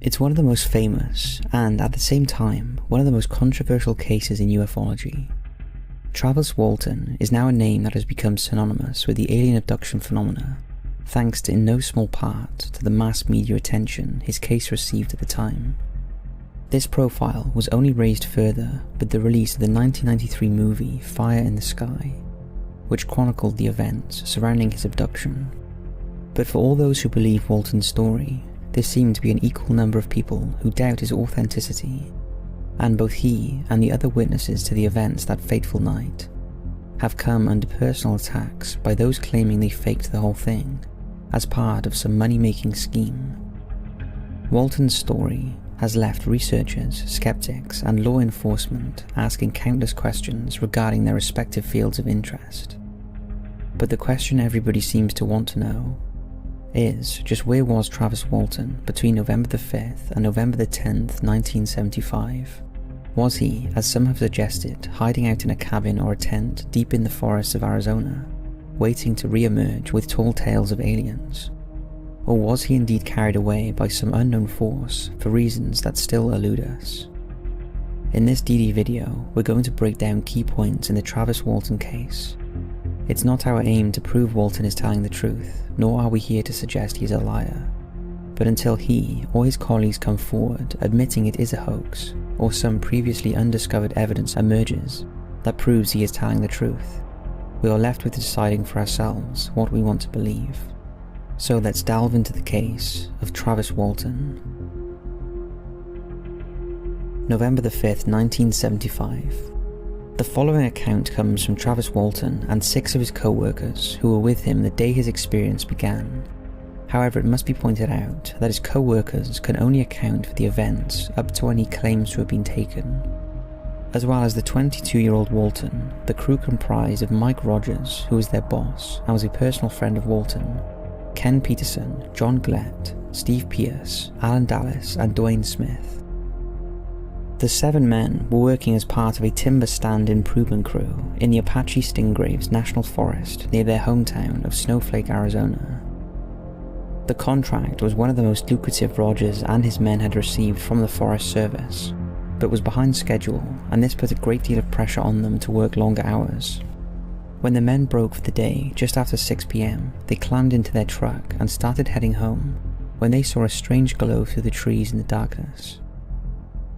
It's one of the most famous, and at the same time, one of the most controversial cases in ufology. Travis Walton is now a name that has become synonymous with the alien abduction phenomena, thanks to, in no small part, to the mass media attention his case received at the time. This profile was only raised further with the release of the 1993 movie Fire in the Sky, which chronicled the events surrounding his abduction. But for all those who believe Walton's story, there seem to be an equal number of people who doubt his authenticity, and both he and the other witnesses to the events that fateful night have come under personal attacks by those claiming they faked the whole thing as part of some money-making scheme. Walton's story has left researchers, skeptics, and law enforcement asking countless questions regarding their respective fields of interest. But the question everybody seems to want to know is just where was Travis Walton between November the 5th and November the 10th, 1975? Was he, as some have suggested, hiding out in a cabin or a tent deep in the forests of Arizona, waiting to re-emerge with tall tales of aliens? Or was he indeed carried away by some unknown force for reasons that still elude us? In this DD video, we're going to break down key points in the Travis Walton case. It's not our aim to prove Walton is telling the truth, nor are we here to suggest he's a liar. But until he or his colleagues come forward admitting it is a hoax, or some previously undiscovered evidence emerges that proves he is telling the truth, we are left with deciding for ourselves what we want to believe. So let's delve into the case of Travis Walton. November the 5th, 1975. The following account comes from Travis Walton and 6 of his co-workers who were with him the day his experience began. However, it must be pointed out that his co-workers can only account for the events up to when he claims to have been taken. As well as the 22-year-old Walton, the crew comprised of Mike Rogers, who was their boss and was a personal friend of Walton, Ken Peterson, John Glett, Steve Pierce, Alan Dallas, and Dwayne Smith. The 7 men were working as part of a timber stand improvement crew in the Apache-Sitgreaves National Forest near their hometown of Snowflake, Arizona. The contract was one of the most lucrative Rogers and his men had received from the Forest Service, but was behind schedule, and this put a great deal of pressure on them to work longer hours. When the men broke for the day just after 6 p.m, they climbed into their truck and started heading home when they saw a strange glow through the trees in the darkness.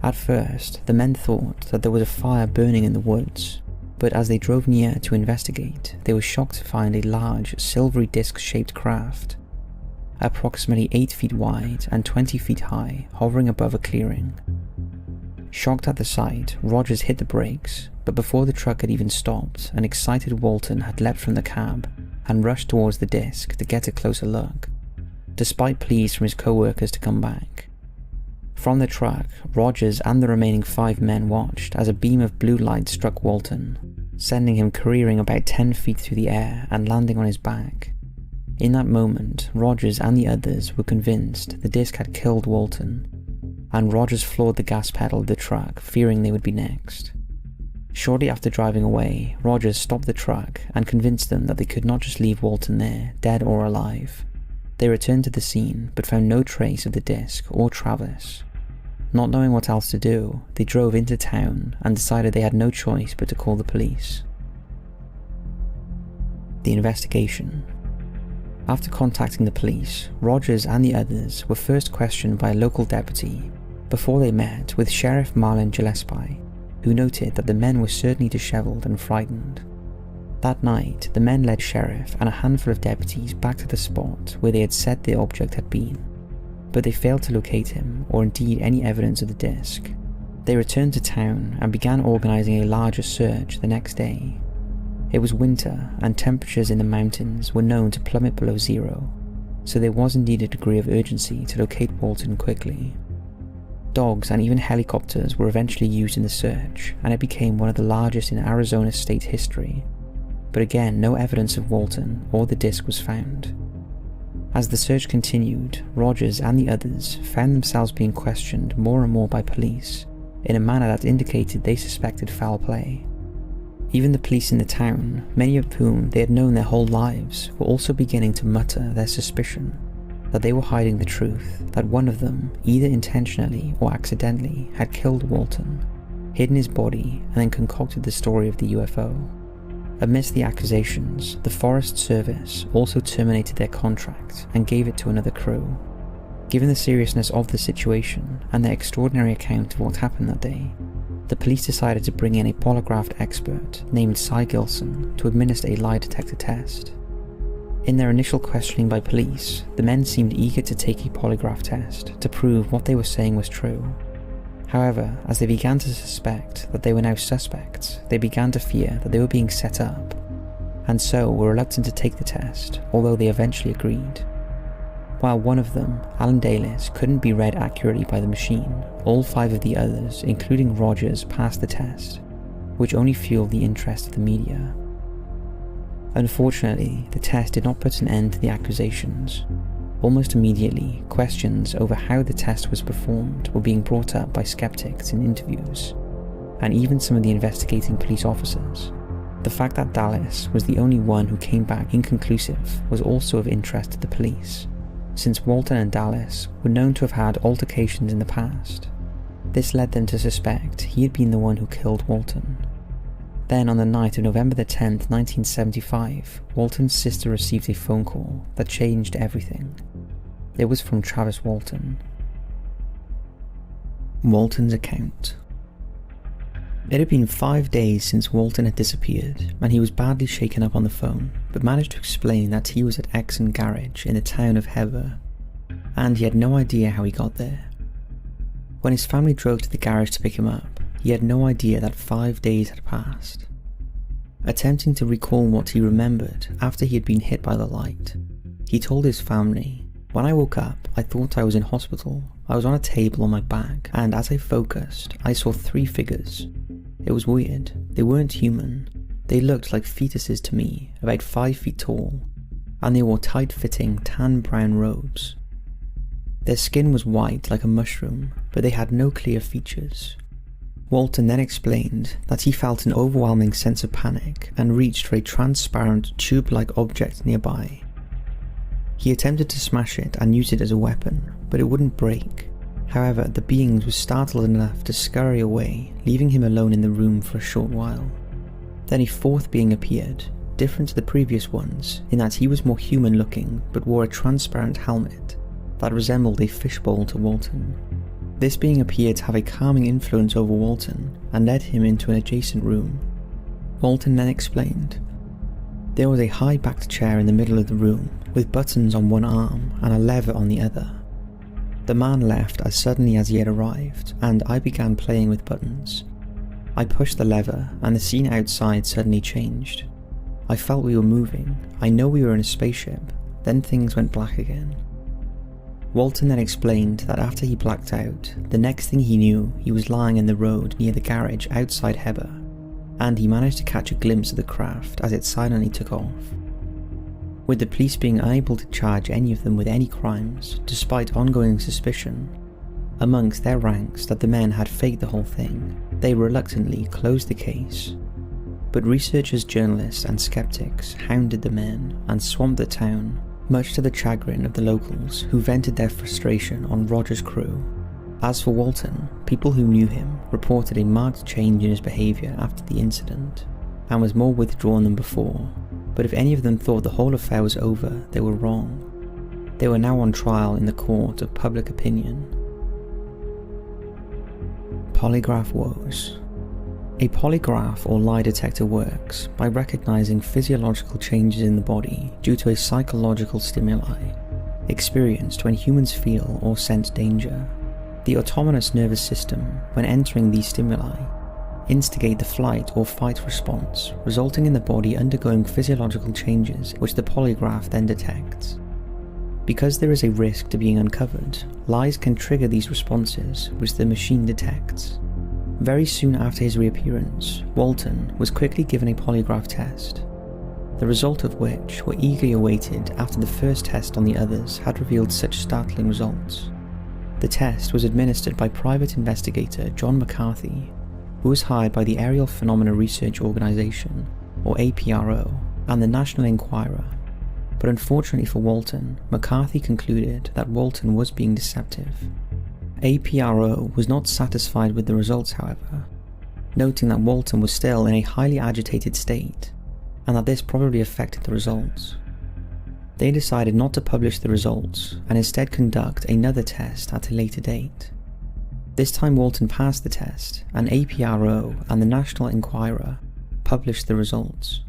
At first, the men thought that there was a fire burning in the woods, but as they drove near to investigate, they were shocked to find a large, silvery disc-shaped craft, approximately 8 feet wide and 20 feet high, hovering above a clearing. Shocked at the sight, Rogers hit the brakes, but before the truck had even stopped, an excited Walton had leapt from the cab and rushed towards the disc to get a closer look, despite pleas from his co-workers to come back. From the truck, Rogers and the remaining 5 men watched as a beam of blue light struck Walton, sending him careering about 10 feet through the air and landing on his back. In that moment, Rogers and the others were convinced the disc had killed Walton, and Rogers floored the gas pedal of the truck, fearing they would be next. Shortly after driving away, Rogers stopped the truck and convinced them that they could not just leave Walton there, dead or alive. They returned to the scene, but found no trace of the disc or Travis. Not knowing what else to do, they drove into town and decided they had no choice but to call the police. The investigation. After contacting the police, Rogers and the others were first questioned by a local deputy before they met with Sheriff Marlon Gillespie, who noted that the men were certainly disheveled and frightened. That night, the men led Sheriff and a handful of deputies back to the spot where they had said the object had been, but they failed to locate him or indeed any evidence of the disc. They returned to town and began organizing a larger search the next day. It was winter and temperatures in the mountains were known to plummet below zero, so there was indeed a degree of urgency to locate Walton quickly. Dogs and even helicopters were eventually used in the search, and it became one of the largest in Arizona state history, but again no evidence of Walton or the disc was found. As the search continued, Rogers and the others found themselves being questioned more and more by police, in a manner that indicated they suspected foul play. Even the police in the town, many of whom they had known their whole lives, were also beginning to mutter their suspicion. that they were hiding the truth that one of them, either intentionally or accidentally, had killed Walton, hidden his body, and then concocted the story of the UFO. Amidst the accusations, the Forest Service also terminated their contract and gave it to another crew. Given the seriousness of the situation and their extraordinary account of what happened that day, the police decided to bring in a polygraph expert named Cy Gilson to administer a lie detector test. In their initial questioning by police, the men seemed eager to take a polygraph test to prove what they were saying was true. However, as they began to suspect that they were now suspects, they began to fear that they were being set up, and so were reluctant to take the test, although they eventually agreed. While one of them, Alan Dalis, couldn't be read accurately by the machine, all 5 of the others, including Rogers, passed the test, which only fueled the interest of the media. Unfortunately, the test did not put an end to the accusations. Almost immediately, questions over how the test was performed were being brought up by skeptics in interviews, and even some of the investigating police officers. The fact that Dallas was the only one who came back inconclusive was also of interest to the police, since Walton and Dallas were known to have had altercations in the past. This led them to suspect he had been the one who killed Walton. Then on the night of November the 10th, 1975, Walton's sister received a phone call that changed everything. It was from Travis Walton. Walton's account. It had been 5 days since Walton had disappeared, and he was badly shaken up on the phone, but managed to explain that he was at Exon Garage in the town of Heber, and he had no idea how he got there. When his family drove to the garage to pick him up, he had no idea that 5 days had passed. Attempting to recall what he remembered after he had been hit by the light, he told his family, "When I woke up, I thought I was in hospital. I was on a table on my back, and as I focused, I saw 3 figures. It was weird. They weren't human. They looked like fetuses to me, about 5 feet tall, and they wore tight-fitting tan brown robes. Their skin was white like a mushroom, but they had no clear features." Walton then explained that he felt an overwhelming sense of panic and reached for a transparent, tube-like object nearby. He attempted to smash it and use it as a weapon, but it wouldn't break. However, the beings were startled enough to scurry away, leaving him alone in the room for a short while. Then a 4th being appeared, different to the previous ones in that he was more human-looking but wore a transparent helmet that resembled a fishbowl to Walton. This being appeared to have a calming influence over Walton and led him into an adjacent room. Walton then explained, "There was a high-backed chair in the middle of the room with buttons on one arm and a lever on the other. The man left as suddenly as he had arrived, and I began playing with buttons. I pushed the lever and the scene outside suddenly changed. I felt we were moving. I know we were in a spaceship. Then things went black again." Walton then explained that after he blacked out, the next thing he knew, he was lying in the road near the garage outside Heber, and he managed to catch a glimpse of the craft as it silently took off. With the police being unable to charge any of them with any crimes, despite ongoing suspicion amongst their ranks that the men had faked the whole thing, they reluctantly closed the case. But researchers, journalists and skeptics hounded the men and swamped the town, much to the chagrin of the locals who vented their frustration on Rogers' crew. As for Walton, people who knew him reported a marked change in his behaviour after the incident, and was more withdrawn than before, but if any of them thought the whole affair was over, they were wrong. They were now on trial in the court of public opinion. Polygraph woes. A polygraph or lie detector works by recognizing physiological changes in the body due to a psychological stimuli experienced when humans feel or sense danger. The autonomous nervous system, when entering these stimuli, instigate the flight or fight response, resulting in the body undergoing physiological changes which the polygraph then detects. Because there is a risk to being uncovered, lies can trigger these responses which the machine detects. Very soon after his reappearance, Walton was quickly given a polygraph test, the result of which were eagerly awaited after the first test on the others had revealed such startling results. The test was administered by private investigator John McCarthy, who was hired by the Aerial Phenomena Research Organisation, or APRO, and the National Enquirer. but unfortunately for Walton, McCarthy concluded that Walton was being deceptive. APRO was not satisfied with the results, however, noting that Walton was still in a highly agitated state, and that this probably affected the results. They decided not to publish the results and instead conduct another test at a later date. This time Walton passed the test, and APRO and the National Enquirer published the results.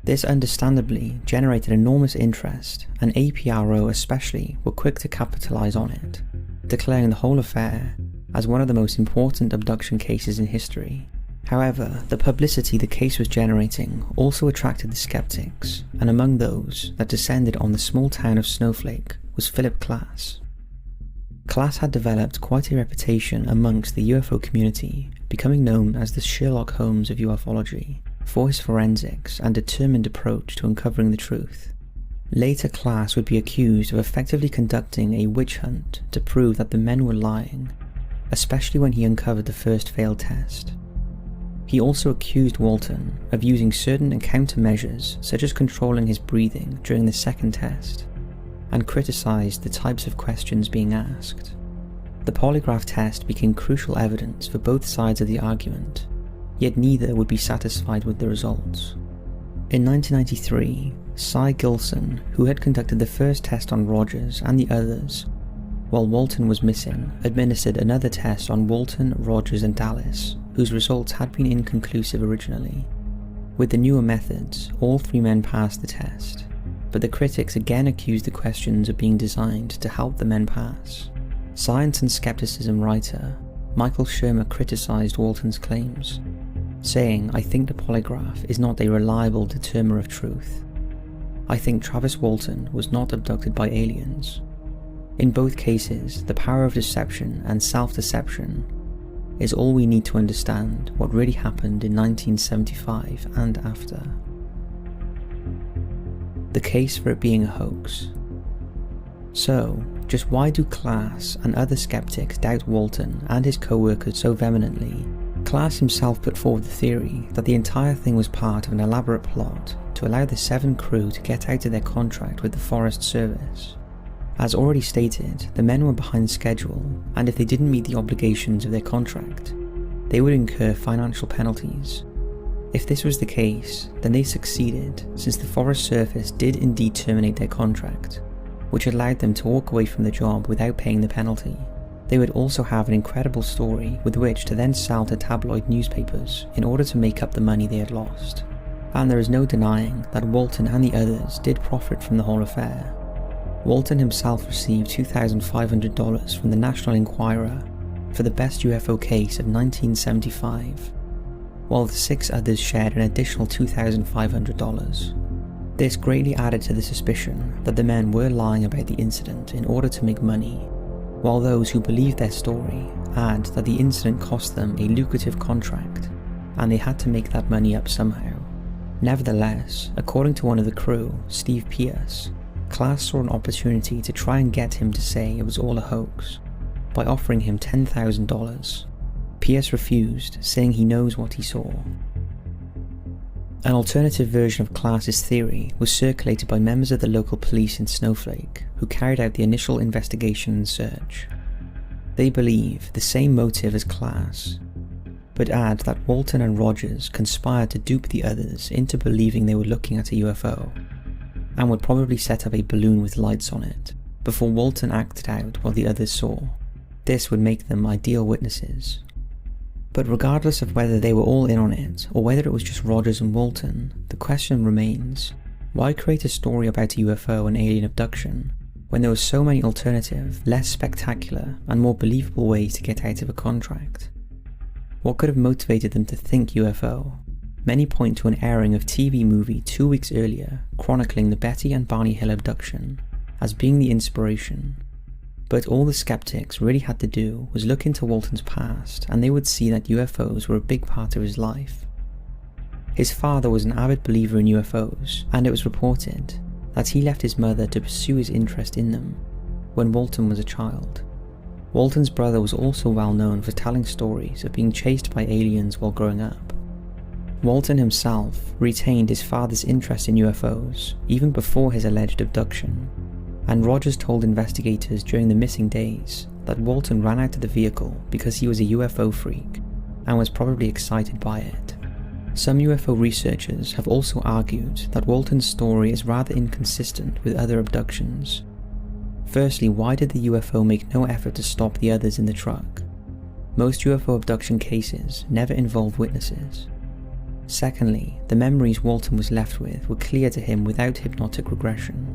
This understandably generated enormous interest, and APRO especially were quick to capitalize on it, declaring the whole affair as one of the most important abduction cases in history. However, the publicity the case was generating also attracted the skeptics, and among those that descended on the small town of Snowflake was Philip Klass. Klass had developed quite a reputation amongst the UFO community, becoming known as the Sherlock Holmes of ufology for his forensics and determined approach to uncovering the truth. Later, Klass would be accused of effectively conducting a witch hunt to prove that the men were lying, especially when he uncovered the first failed test. He also accused Walton of using certain countermeasures such as controlling his breathing during the second test, and criticized the types of questions being asked. The polygraph test became crucial evidence for both sides of the argument, yet neither would be satisfied with the results. In 1993, Cy Gilson, who had conducted the first test on Rogers and the others, while Walton was missing, administered another test on Walton, Rogers and Dallas, whose results had been inconclusive originally. With the newer methods, all three men passed the test, but the critics again accused the questions of being designed to help the men pass. Science and skepticism writer Michael Shermer criticized Walton's claims, saying, "I think the polygraph is not a reliable determiner of truth. I think Travis Walton was not abducted by aliens. In both cases, the power of deception and self-deception is all we need to understand what really happened in 1975 and after." The case for it being a hoax. So, just why do Klass and other skeptics doubt Walton and his co-workers so vehemently? Klass himself put forward the theory that the entire thing was part of an elaborate plot to allow the 7 crew to get out of their contract with the Forest Service. As already stated, the men were behind schedule, and if they didn't meet the obligations of their contract, they would incur financial penalties. If this was the case, then they succeeded, since the Forest Service did indeed terminate their contract, which allowed them to walk away from the job without paying the penalty. They would also have an incredible story with which to then sell to tabloid newspapers in order to make up the money they had lost. And there is no denying that Walton and the others did profit from the whole affair. Walton himself received $2,500 from the National Enquirer for the best UFO case of 1975, while the 6 others shared an additional $2,500. This greatly added to the suspicion that the men were lying about the incident in order to make money, while those who believed their story add that the incident cost them a lucrative contract, and they had to make that money up somehow. Nevertheless, according to one of the crew, Steve Pierce, Klass saw an opportunity to try and get him to say it was all a hoax, by offering him $10,000. Pierce refused, saying he knows what he saw. An alternative version of Klass's theory was circulated by members of the local police in Snowflake, who carried out the initial investigation and search. They believe the same motive as Klass, but add that Walton and Rogers conspired to dupe the others into believing they were looking at a UFO, and would probably set up a balloon with lights on it, before Walton acted out what the others saw. This would make them ideal witnesses. But regardless of whether they were all in on it, or whether it was just Rogers and Walton, the question remains, why create a story about a UFO and alien abduction, when there were so many alternative, less spectacular, and more believable ways to get out of a contract? What could have motivated them to think UFO? Many point to an airing of TV movie 2 weeks earlier, chronicling the Betty and Barney Hill abduction, as being the inspiration. But all the skeptics really had to do was look into Walton's past, and they would see that UFOs were a big part of his life. His father was an avid believer in UFOs, and it was reported that he left his mother to pursue his interest in them when Walton was a child. Walton's brother was also well known for telling stories of being chased by aliens while growing up. Walton himself retained his father's interest in UFOs even before his alleged abduction, and Rogers told investigators during the missing days that Walton ran out of the vehicle because he was a UFO freak and was probably excited by it. Some UFO researchers have also argued that Walton's story is rather inconsistent with other abductions. Firstly, why did the UFO make no effort to stop the others in the truck? Most UFO abduction cases never involve witnesses. Secondly, the memories Walton was left with were clear to him without hypnotic regression.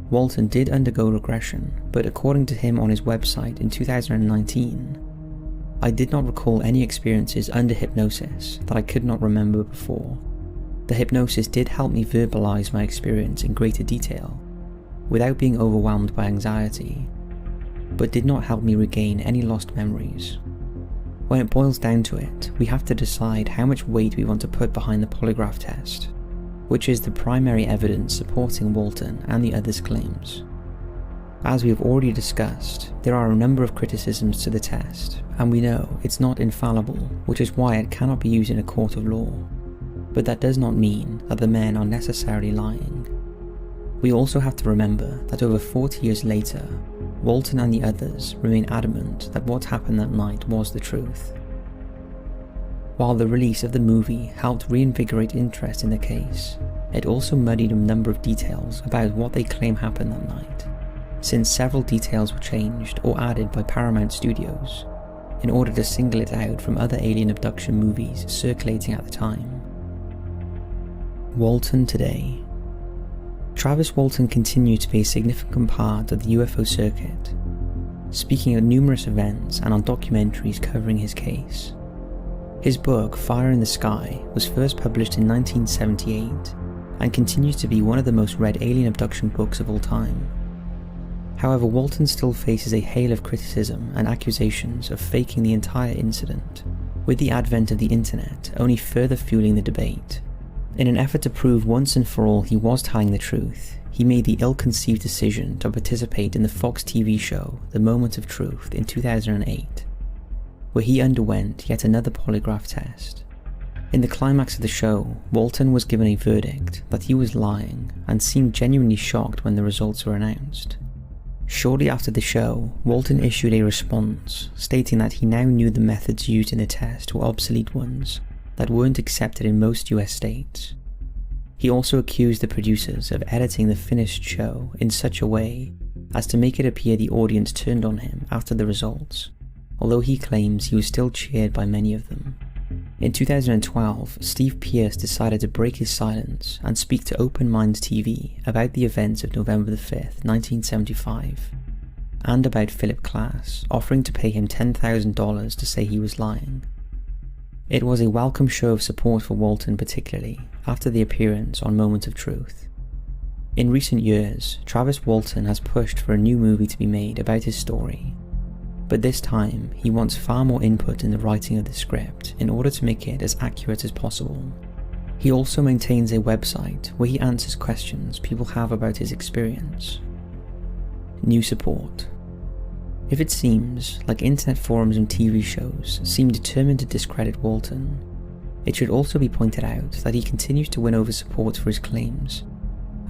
Walton did undergo regression, but according to him on his website in 2019, "I did not recall any experiences under hypnosis that I could not remember before. The hypnosis did help me verbalize my experience in greater detail, without being overwhelmed by anxiety, but did not help me regain any lost memories." When it boils down to it, we have to decide how much weight we want to put behind the polygraph test, which is the primary evidence supporting Walton and the others' claims. As we have already discussed, there are a number of criticisms to the test, and we know it's not infallible, which is why it cannot be used in a court of law. But that does not mean that the men are necessarily lying. We also have to remember that over 40 years later, Walton and the others remain adamant that what happened that night was the truth. While the release of the movie helped reinvigorate interest in the case, it also muddied a number of details about what they claim happened that night, since several details were changed or added by Paramount Studios in order to single it out from other alien abduction movies circulating at the time. Walton today. Travis Walton continued to be a significant part of the UFO circuit, speaking at numerous events and on documentaries covering his case. His book, Fire in the Sky, was first published in 1978 and continues to be one of the most read alien abduction books of all time. However, Walton still faces a hail of criticism and accusations of faking the entire incident, with the advent of the internet only further fueling the debate. In an effort to prove once and for all he was telling the truth, he made the ill-conceived decision to participate in the Fox TV show The Moment of Truth in 2008, where he underwent yet another polygraph test. In the climax of the show, Walton was given a verdict that he was lying and seemed genuinely shocked when the results were announced. Shortly after the show, Walton issued a response stating that he now knew the methods used in the test were obsolete ones that weren't accepted in most US states. He also accused the producers of editing the finished show in such a way as to make it appear the audience turned on him after the results, although he claims he was still cheered by many of them. In 2012, Steve Pierce decided to break his silence and speak to Open Minds TV about the events of November 5th, 1975, and about Philip Klass, offering to pay him $10,000 to say he was lying. It was a welcome show of support for Walton, particularly after the appearance on Moment of Truth. In recent years, Travis Walton has pushed for a new movie to be made about his story, but this time he wants far more input in the writing of the script in order to make it as accurate as possible. He also maintains a website where he answers questions people have about his experience. New support. If it seems like internet forums and TV shows seem determined to discredit Walton, it should also be pointed out that he continues to win over support for his claims,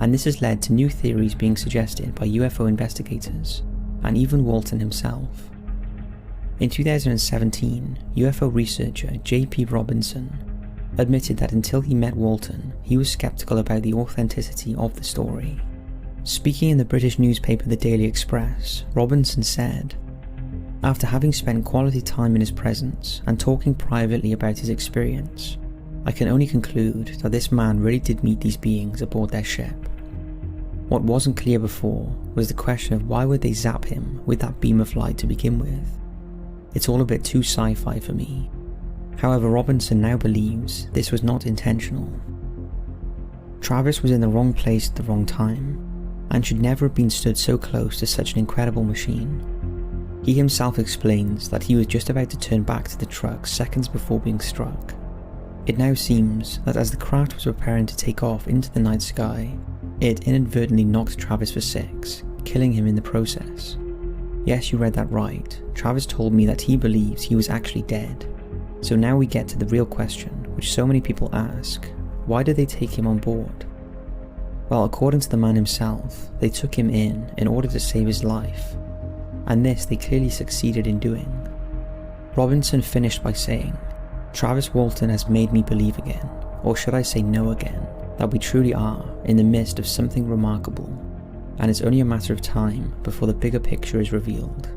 and this has led to new theories being suggested by UFO investigators and even Walton himself. In 2017, UFO researcher J.P. Robinson admitted that until he met Walton, he was skeptical about the authenticity of the story. Speaking in the British newspaper The Daily Express, Robinson said, "After having spent quality time in his presence and talking privately about his experience, I can only conclude that this man really did meet these beings aboard their ship. What wasn't clear before was the question of why would they zap him with that beam of light to begin with. It's all a bit too sci-fi for me." However, Robinson now believes this was not intentional. Travis was in the wrong place at the wrong time, and should never have been stood so close to such an incredible machine. He himself explains that he was just about to turn back to the truck seconds before being struck. It now seems that as the craft was preparing to take off into the night sky, it inadvertently knocked Travis for 6, killing him in the process. Yes, you read that right. Travis told me that he believes he was actually dead. So now we get to the real question, which so many people ask, why did they take him on board? Well, according to the man himself, they took him in order to save his life, and this they clearly succeeded in doing. Robinson finished by saying, "Travis Walton has made me believe again, or should I say know again, that we truly are in the midst of something remarkable, and it's only a matter of time before the bigger picture is revealed."